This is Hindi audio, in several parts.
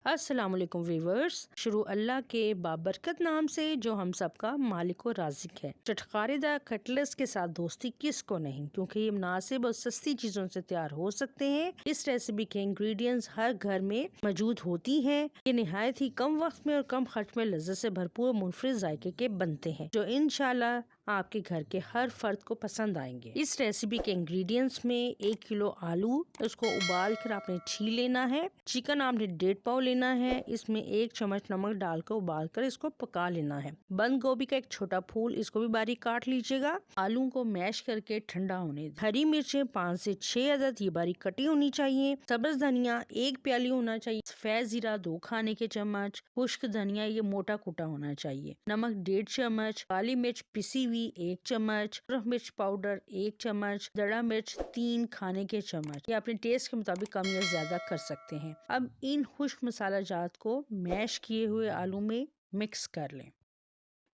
अस्सलाम वालेकुम व्यूवर्स। शुरू अल्लाह के बाबरकत नाम से जो हम सबका मालिक व राज़िक है। चटखारेदार कटलेट्स के साथ दोस्ती किसको नहीं, क्योंकि ये मुनासिब और सस्ती चीज़ों से तैयार हो सकते हैं। इस रेसिपी के इंग्रेडिएंट्स हर घर में मौजूद होती हैं। ये निहायत ही कम वक्त में और कम खर्च में लज्जत से भरपूर मुनफरिद जायके के बनते हैं, जो इंशाल्लाह आपके घर के हर फर्द को पसंद आएंगे। इस रेसिपी के इंग्रेडिएंट्स में 1 किलो आलू, उसको उबाल कर आपने छील लेना है। चिकन आपने 1.5 पाव लेना है। इसमें 1 चम्मच नमक डालकर उबाल कर इसको पका लेना है। बंद गोभी का एक छोटा फूल, इसको भी बारीक काट लीजिएगा। आलू को मैश करके ठंडा होने। हरी मिर्चें 5 से 6 अदद ये बारीक कटी होनी चाहिए। सब्ज धनिया 1 प्याली होना चाहिए। सफेद जीरा 2 खाने के चम्मच। खुश्क धनिया ये मोटा कुटा होना चाहिए। नमक 1.5 चम्मच। काली मिर्च पिसी हुई 1 चम्मच। मिर्च पाउडर 1 चम्मच। दड़ा मिर्च 3 खाने के चम्मच। ये अपने टेस्ट के मुताबिक कम या ज्यादा कर सकते हैं। अब इन खुश्क मसाला जात को मैश किए हुए आलू में मिक्स कर लें।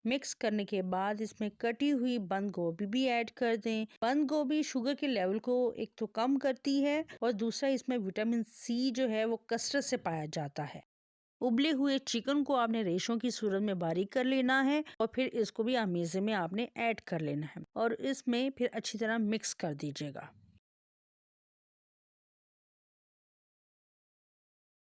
मिक्स करने के बाद इसमें कटी हुई बंद गोभी भी ऐड कर दें। बंद गोभी शुगर के लेवल को एक तो कम करती है और दूसरा इसमें विटामिन सी जो है वो कसरत से पाया जाता है। उबले हुए चिकन को आपने रेशों की सूरत में बारीक कर लेना है और फिर इसको भी अमेज़े में आपने ऐड कर लेना है और इसमें फिर अच्छी तरह मिक्स कर दीजिएगा।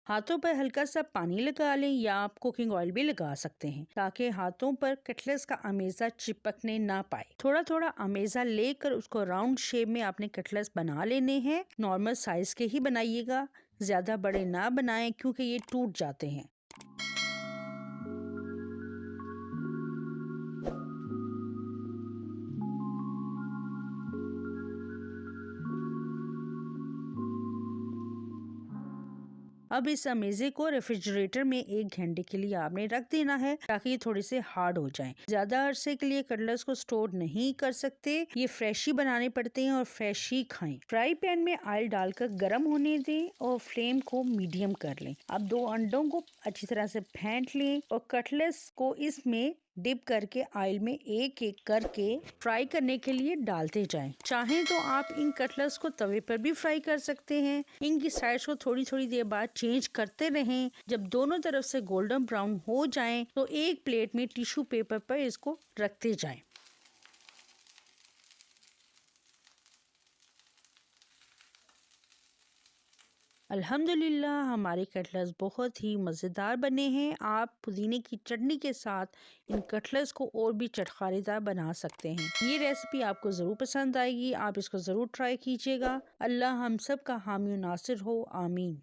हाथों पर हल्का सा पानी लगा लें या आप कुकिंग ऑयल भी लगा सकते हैं, ताकि हाथों पर कटलेट्स का अमेज़ा चिपकने ना पाए। थोड़ा थोड़ा अमेज़ा लेकर उसको राउंड शेप में आपने कटलेट्स बना लेने हैं। नॉर्मल साइज के ही बनाइएगा, ज्यादा बड़े ना बनाएं क्योंकि ये टूट जाते हैं। अब इस अमेज़े को रेफ्रिजरेटर में 1 घंटे के लिए आपने रख देना है, ताकि ये थोड़े से हार्ड हो जाएं। ज्यादा अरसे के लिए कटलेट्स को स्टोर नहीं कर सकते, ये फ्रेश ही बनाने पड़ते हैं और फ्रेश ही खाएं। फ्राई पैन में ऑयल डालकर गर्म होने दें और फ्लेम को मीडियम कर लें। अब 2 अंडों को अच्छी तरह से फेंट लें और कटलेट्स को इसमें डिप करके ऑयल में एक एक करके फ्राई करने के लिए डालते जाएं। चाहें तो आप इन कटलेट्स को तवे पर भी फ्राई कर सकते हैं। इनकी साइड्स को थोड़ी थोड़ी देर बाद चेंज करते रहें। जब दोनों तरफ से गोल्डन ब्राउन हो जाएं तो एक प्लेट में टिश्यू पेपर पर इसको रखते जाएं। अल्हम्दुलिल्लाह हमारे कटलेट्स बहुत ही मज़ेदार बने हैं। आप पुदीने की चटनी के साथ इन कटलेट्स को और भी चटखारेदार बना सकते हैं। ये रेसिपी आपको ज़रूर पसंद आएगी, आप इसको ज़रूर ट्राई कीजिएगा। अल्लाह हम सब का हामी नासिर हो, आमीन।